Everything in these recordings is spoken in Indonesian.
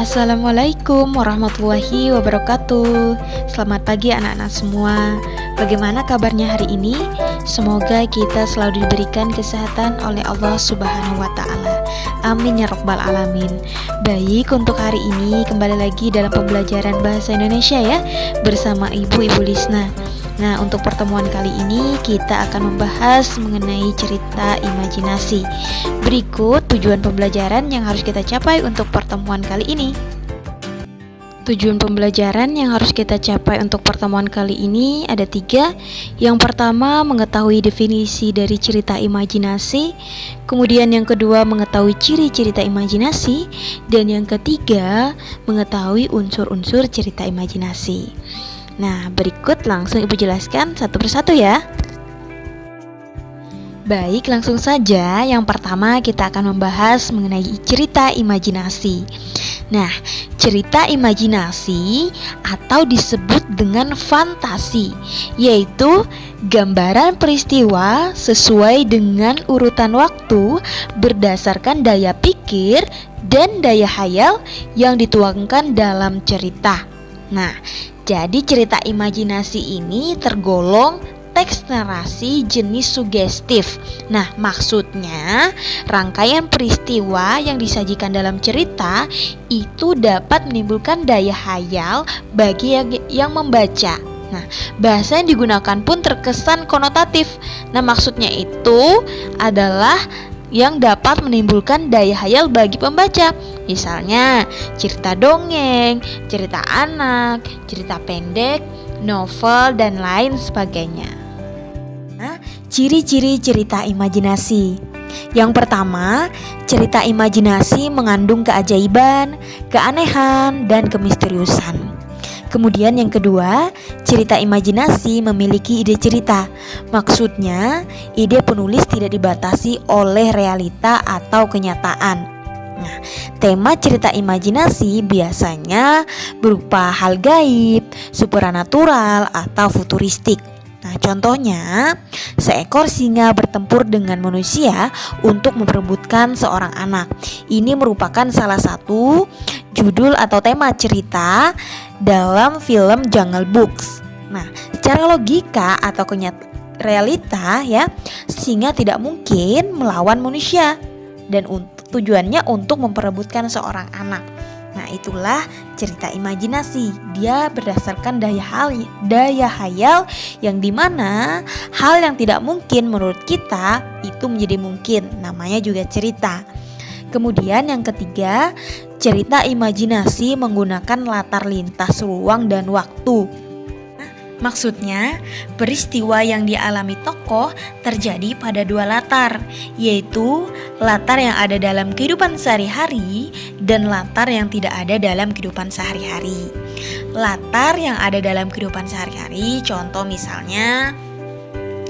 Assalamualaikum warahmatullahi wabarakatuh. Selamat pagi anak-anak semua. Bagaimana kabarnya hari ini? Semoga kita selalu diberikan kesehatan oleh Allah Subhanahu wa Ta'ala. Amin ya Rabbal Alamin. Baik, untuk hari ini kembali lagi dalam pembelajaran bahasa Indonesia ya, bersama Ibu Lisna. Nah, untuk pertemuan kali ini kita akan membahas mengenai cerita imajinasi. Berikut tujuan pembelajaran yang harus kita capai untuk pertemuan kali ini. Tujuan pembelajaran yang harus kita capai untuk pertemuan kali ini ada 3. Yang pertama, mengetahui definisi dari cerita imajinasi. Kemudian yang kedua, mengetahui ciri cerita imajinasi. Dan yang ketiga, mengetahui unsur-unsur cerita imajinasi. Nah, berikut langsung Ibu jelaskan satu persatu ya. Baik, langsung saja. Yang pertama kita akan membahas mengenai cerita imajinasi. Nah, cerita imajinasi atau disebut dengan fantasi, yaitu gambaran peristiwa sesuai dengan urutan waktu berdasarkan daya pikir dan daya hayal yang dituangkan dalam cerita. Nah, jadi cerita imajinasi ini tergolong teks narasi jenis sugestif. Nah, maksudnya rangkaian peristiwa yang disajikan dalam cerita itu dapat menimbulkan daya hayal bagi yang membaca. Nah, bahasa yang digunakan pun terkesan konotatif. Nah, maksudnya itu adalah yang dapat menimbulkan daya hayal bagi pembaca. Misalnya cerita dongeng, cerita anak, cerita pendek, novel, dan lain sebagainya. Nah, ciri-ciri cerita imajinasi. Yang pertama, cerita imajinasi mengandung keajaiban, keanehan, dan kemisteriusan. Kemudian yang kedua, cerita imajinasi memiliki ide cerita. Maksudnya, ide penulis tidak dibatasi oleh realita atau kenyataan. Nah, tema cerita imajinasi biasanya berupa hal gaib, supranatural, atau futuristik. Nah, contohnya, seekor singa bertempur dengan manusia untuk memperebutkan seorang anak. Ini merupakan salah satu judul atau tema cerita dalam film Jungle Books. Nah, secara logika atau realita ya, singa tidak mungkin melawan manusia dan tujuannya untuk memperebutkan seorang anak. Nah, itulah cerita imajinasi. Dia berdasarkan daya hayal yang dimana hal yang tidak mungkin menurut kita itu menjadi mungkin. Namanya juga cerita. Kemudian yang ketiga, cerita imajinasi menggunakan latar lintas ruang dan waktu. Maksudnya, peristiwa yang dialami tokoh terjadi pada 2 latar, yaitu latar yang ada dalam kehidupan sehari-hari dan latar yang tidak ada dalam kehidupan sehari-hari. Latar yang ada dalam kehidupan sehari-hari, contoh misalnya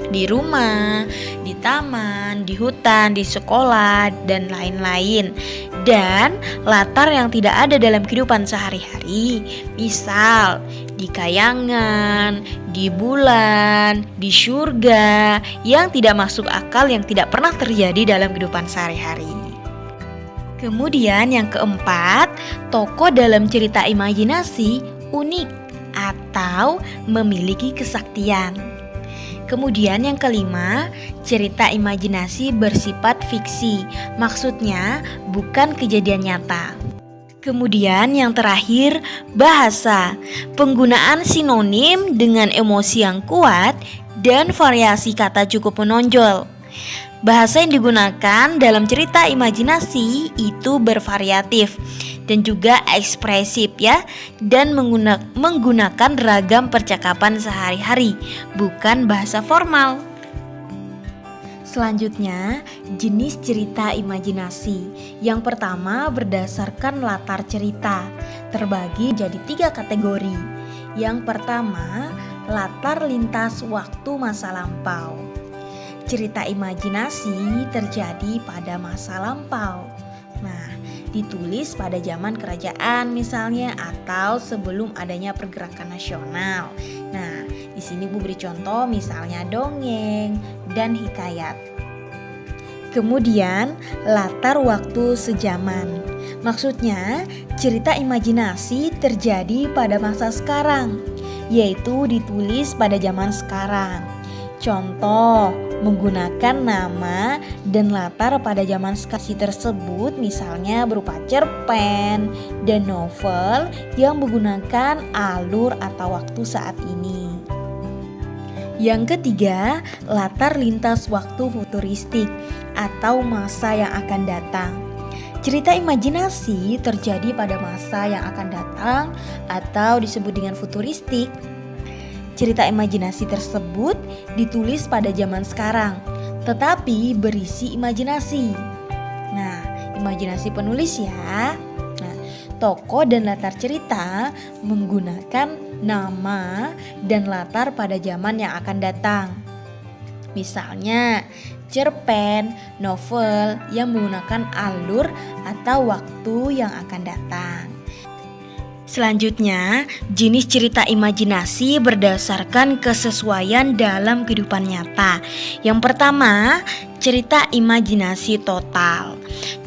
di rumah, di taman, di hutan, di sekolah, dan lain-lain. Dan latar yang tidak ada dalam kehidupan sehari-hari, misal di kayangan, di bulan, di surga, yang tidak masuk akal, yang tidak pernah terjadi dalam kehidupan sehari-hari. Kemudian yang keempat, tokoh dalam cerita imajinasi unik atau memiliki kesaktian. Kemudian yang kelima, cerita imajinasi bersifat fiksi, maksudnya bukan kejadian nyata. Kemudian yang terakhir, bahasa, penggunaan sinonim dengan emosi yang kuat dan variasi kata cukup menonjol. Bahasa yang digunakan dalam cerita imajinasi itu bervariatif dan juga ekspresif ya, dan menggunakan ragam percakapan sehari-hari, bukan bahasa formal. Selanjutnya, jenis cerita imajinasi. Yang pertama, berdasarkan latar cerita, terbagi jadi 3 kategori. Yang pertama, latar lintas waktu masa lampau. Cerita imajinasi terjadi pada masa lampau. Nah, ditulis pada zaman kerajaan misalnya, atau sebelum adanya pergerakan nasional. Nah, di sini Bu beri contoh misalnya dongeng dan hikayat. Kemudian latar waktu sejaman. Maksudnya, cerita imajinasi terjadi pada masa sekarang, yaitu ditulis pada zaman sekarang. Contoh, menggunakan nama dan latar pada zaman sekarang tersebut misalnya berupa cerpen dan novel yang menggunakan alur atau waktu saat ini. Yang ketiga, latar lintas waktu futuristik atau masa yang akan datang. Cerita imajinasi terjadi pada masa yang akan datang atau disebut dengan futuristik. Cerita imajinasi tersebut ditulis pada zaman sekarang, tetapi berisi imajinasi. Nah, imajinasi penulis ya. Nah, tokoh dan latar cerita menggunakan nama dan latar pada zaman yang akan datang. Misalnya, cerpen, novel yang menggunakan alur atau waktu yang akan datang. Selanjutnya, jenis cerita imajinasi berdasarkan kesesuaian dalam kehidupan nyata. Yang pertama, cerita imajinasi total.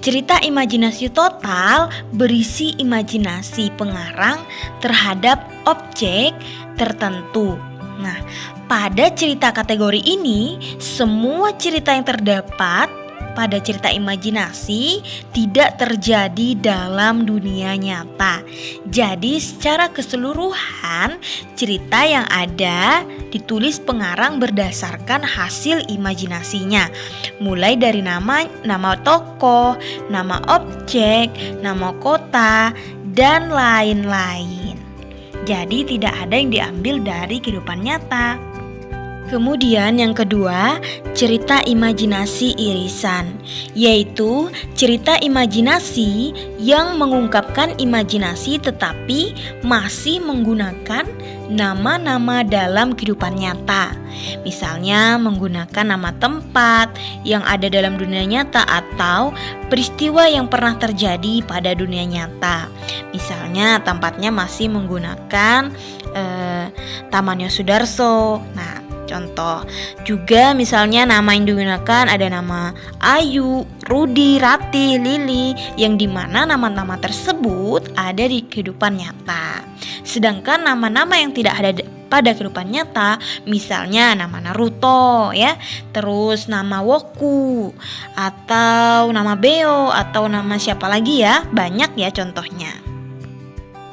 Cerita imajinasi total berisi imajinasi pengarang terhadap objek tertentu. Nah, pada cerita kategori ini, semua cerita yang terdapat pada cerita imajinasi tidak terjadi dalam dunia nyata. Jadi secara keseluruhan cerita yang ada ditulis pengarang berdasarkan hasil imajinasinya. Mulai dari nama tokoh, nama objek, nama kota, dan lain-lain. Jadi tidak ada yang diambil dari kehidupan nyata. Kemudian yang kedua, cerita imajinasi irisan, yaitu cerita imajinasi yang mengungkapkan imajinasi tetapi masih menggunakan nama-nama dalam kehidupan nyata. Misalnya menggunakan nama tempat yang ada dalam dunia nyata atau peristiwa yang pernah terjadi pada dunia nyata. Misalnya tempatnya masih menggunakan Taman Yosudarso. Nah, contoh juga misalnya nama yang digunakan ada nama Ayu, Rudi, Rati, Lili, yang dimana nama-nama tersebut ada di kehidupan nyata. Sedangkan nama-nama yang tidak ada pada kehidupan nyata, misalnya nama Naruto ya, terus nama Woku, atau nama Beo, atau nama siapa lagi ya, banyak ya contohnya.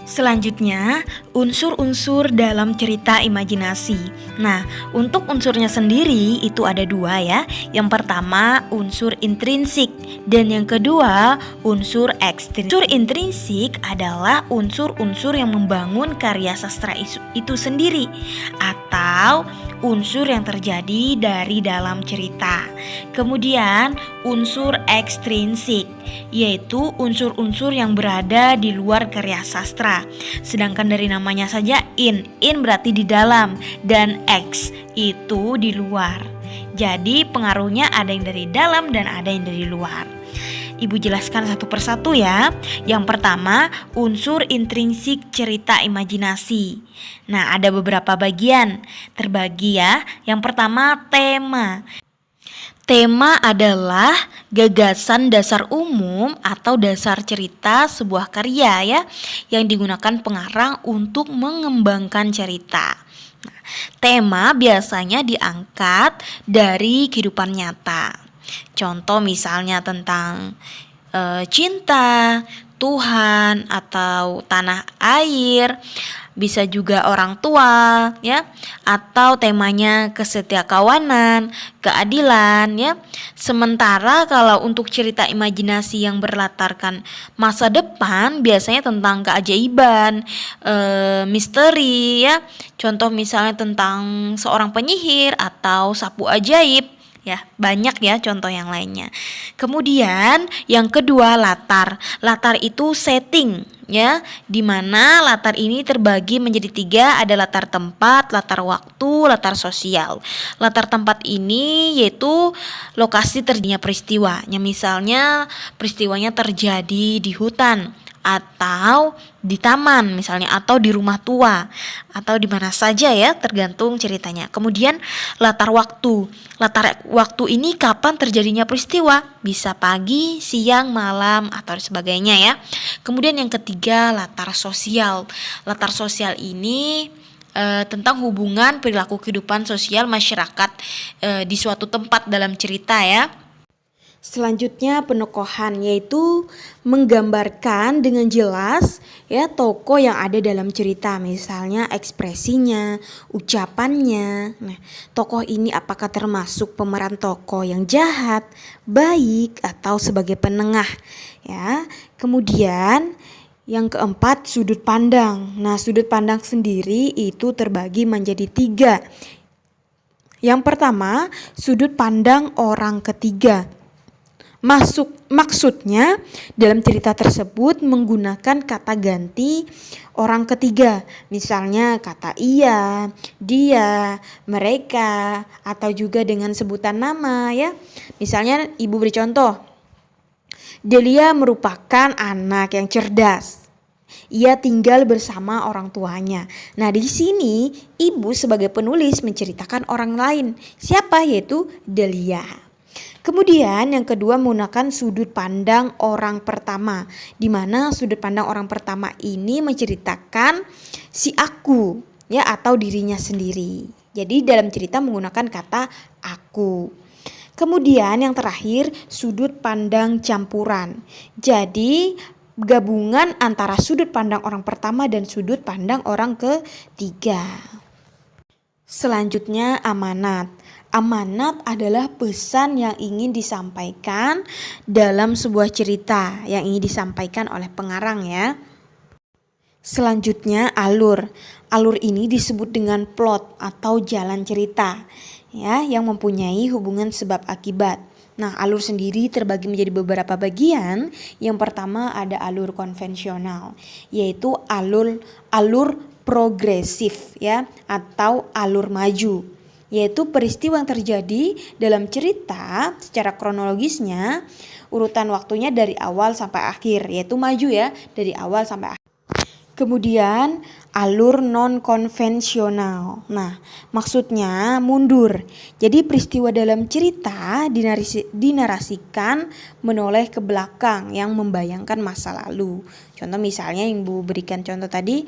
Selanjutnya, unsur-unsur dalam cerita imajinasi. Nah, untuk unsurnya sendiri itu ada dua ya. Yang pertama, unsur intrinsik, dan yang kedua, unsur ekstrinsik. Unsur intrinsik adalah unsur-unsur yang membangun karya sastra itu sendiri, atau unsur yang terjadi dari dalam cerita. Kemudian, unsur ekstrinsik, yaitu unsur-unsur yang berada di luar karya sastra. Sedangkan dari namanya saja in berarti di dalam, dan ex itu di luar. Jadi pengaruhnya ada yang dari dalam dan ada yang dari luar. Ibu jelaskan satu persatu ya. Yang pertama, unsur intrinsik cerita imajinasi. Nah, ada beberapa bagian terbagi ya. Yang pertama, tema. Tema adalah gagasan dasar umum atau dasar cerita sebuah karya ya, yang digunakan pengarang untuk mengembangkan cerita. Nah, tema biasanya diangkat dari kehidupan nyata. Contoh misalnya tentang cinta, Tuhan, atau tanah air. Bisa juga orang tua ya, atau temanya kesetiakawanan, keadilan ya. Sementara kalau untuk cerita imajinasi yang berlatarkan masa depan biasanya tentang keajaiban, misteri ya. Contoh misalnya tentang seorang penyihir atau sapu ajaib. Ya, banyak ya contoh yang lainnya. Kemudian yang kedua, latar. Latar itu setting ya, dimana latar ini terbagi menjadi 3, ada latar tempat, latar waktu, latar sosial. Latar tempat ini yaitu lokasi terjadinya peristiwanya, misalnya peristiwanya terjadi di hutan atau di taman misalnya, atau di rumah tua, atau di mana saja ya, tergantung ceritanya. Kemudian latar waktu. Latar waktu ini kapan terjadinya peristiwa, bisa pagi, siang, malam, atau sebagainya ya. Kemudian yang ketiga, latar sosial. Latar sosial ini tentang hubungan perilaku kehidupan sosial masyarakat di suatu tempat dalam cerita ya. Selanjutnya penokohan, yaitu menggambarkan dengan jelas ya tokoh yang ada dalam cerita, misalnya ekspresinya, ucapannya. Nah, tokoh ini apakah termasuk pemeran tokoh yang jahat, baik, atau sebagai penengah ya. Kemudian yang keempat, sudut pandang. Nah, sudut pandang sendiri itu terbagi menjadi 3. Yang pertama, sudut pandang orang ketiga. Maksudnya dalam cerita tersebut menggunakan kata ganti orang ketiga, misalnya kata ia, dia, mereka, atau juga dengan sebutan nama ya. Misalnya ibu beri contoh, Delia merupakan anak yang cerdas. Ia tinggal bersama orang tuanya. Nah, di sini ibu sebagai penulis menceritakan orang lain. Siapa? Yaitu Delia. Kemudian yang kedua menggunakan sudut pandang orang pertama, di mana sudut pandang orang pertama ini menceritakan si aku ya, atau dirinya sendiri. Jadi dalam cerita menggunakan kata aku. Kemudian yang terakhir, sudut pandang campuran. Jadi gabungan antara sudut pandang orang pertama dan sudut pandang orang ketiga. Selanjutnya amanat. Amanat adalah pesan yang ingin disampaikan dalam sebuah cerita yang ingin disampaikan oleh pengarang ya. Selanjutnya alur. Alur ini disebut dengan plot atau jalan cerita ya, yang mempunyai hubungan sebab akibat. Nah, alur sendiri terbagi menjadi beberapa bagian. Yang pertama ada alur konvensional, yaitu alur progresif ya, atau alur maju, yaitu peristiwa yang terjadi dalam cerita secara kronologisnya, urutan waktunya dari awal sampai akhir, yaitu maju ya, dari awal sampai akhir. Kemudian alur non-konvensional. Nah, maksudnya mundur. Jadi peristiwa dalam cerita dinarasikan menoleh ke belakang yang membayangkan masa lalu. Contoh misalnya yang Ibu berikan contoh tadi,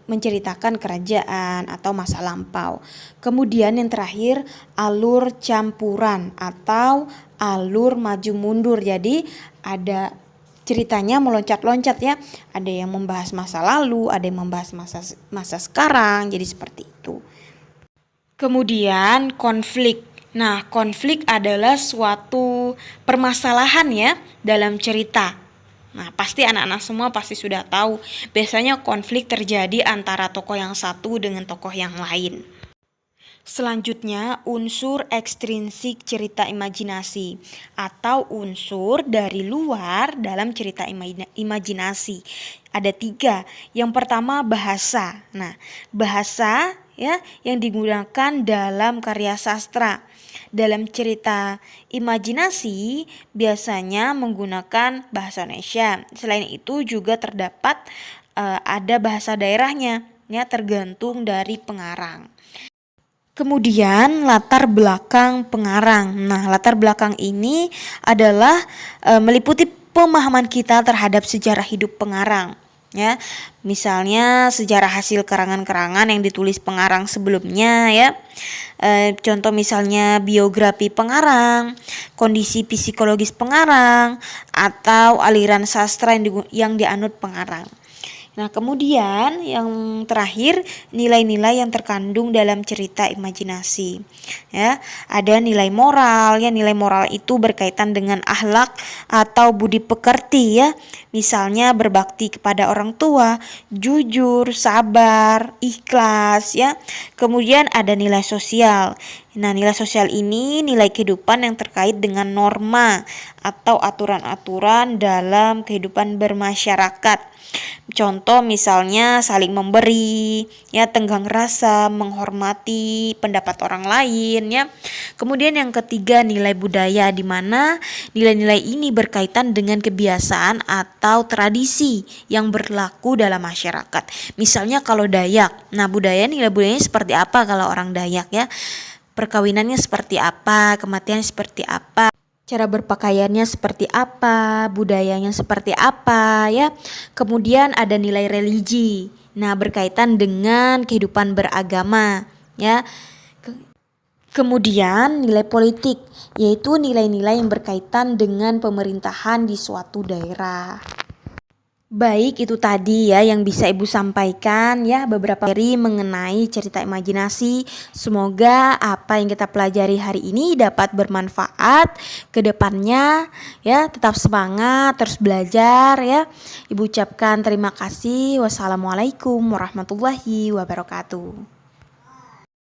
menceritakan kerajaan atau masa lampau. Kemudian yang terakhir alur campuran atau alur maju mundur. Jadi ada ceritanya meloncat-loncat ya, ada yang membahas masa lalu, ada yang membahas masa sekarang, jadi seperti itu. Kemudian konflik. Nah, konflik adalah suatu permasalahan ya dalam cerita. Nah, pasti anak-anak semua pasti sudah tahu, biasanya konflik terjadi antara tokoh yang satu dengan tokoh yang lain. Selanjutnya, unsur ekstrinsik cerita imajinasi atau unsur dari luar dalam cerita imajinasi. Ada 3. Yang pertama bahasa. Nah, bahasa ya yang digunakan dalam karya sastra. Dalam cerita imajinasi biasanya menggunakan bahasa Indonesia. Selain itu juga terdapat ada bahasa daerahnya ya, tergantung dari pengarang. Kemudian latar belakang pengarang. Nah, latar belakang ini adalah meliputi pemahaman kita terhadap sejarah hidup pengarang. Ya, misalnya sejarah hasil karangan-karangan yang ditulis pengarang sebelumnya ya. Contoh misalnya biografi pengarang, kondisi psikologis pengarang, atau aliran sastra yang dianut pengarang. Nah, kemudian yang terakhir nilai-nilai yang terkandung dalam cerita imajinasi. Ya, ada nilai moral ya, nilai moral itu berkaitan dengan akhlak atau budi pekerti ya. Misalnya berbakti kepada orang tua, jujur, sabar, ikhlas ya. Kemudian ada nilai sosial, Nah, nilai sosial ini nilai kehidupan yang terkait dengan norma atau aturan-aturan dalam kehidupan bermasyarakat. Contoh misalnya saling memberi, ya, tenggang rasa, menghormati pendapat orang lain, ya. Kemudian yang ketiga nilai budaya, di mana nilai-nilai ini berkaitan dengan kebiasaan atau tradisi yang berlaku dalam masyarakat. Misalnya kalau Dayak, nah nilai budayanya seperti apa kalau orang Dayak, ya. Perkawinannya seperti apa, kematian seperti apa, cara berpakaiannya seperti apa, budayanya seperti apa, ya. Kemudian ada nilai religi. Nah, berkaitan dengan kehidupan beragama, ya. Kemudian nilai politik, yaitu nilai-nilai yang berkaitan dengan pemerintahan di suatu daerah. Baik, itu tadi ya yang bisa Ibu sampaikan ya, beberapa materi mengenai cerita imajinasi. Semoga apa yang kita pelajari hari ini dapat bermanfaat ke depannya ya. Tetap semangat, terus belajar ya. Ibu ucapkan terima kasih. Wassalamualaikum warahmatullahi wabarakatuh.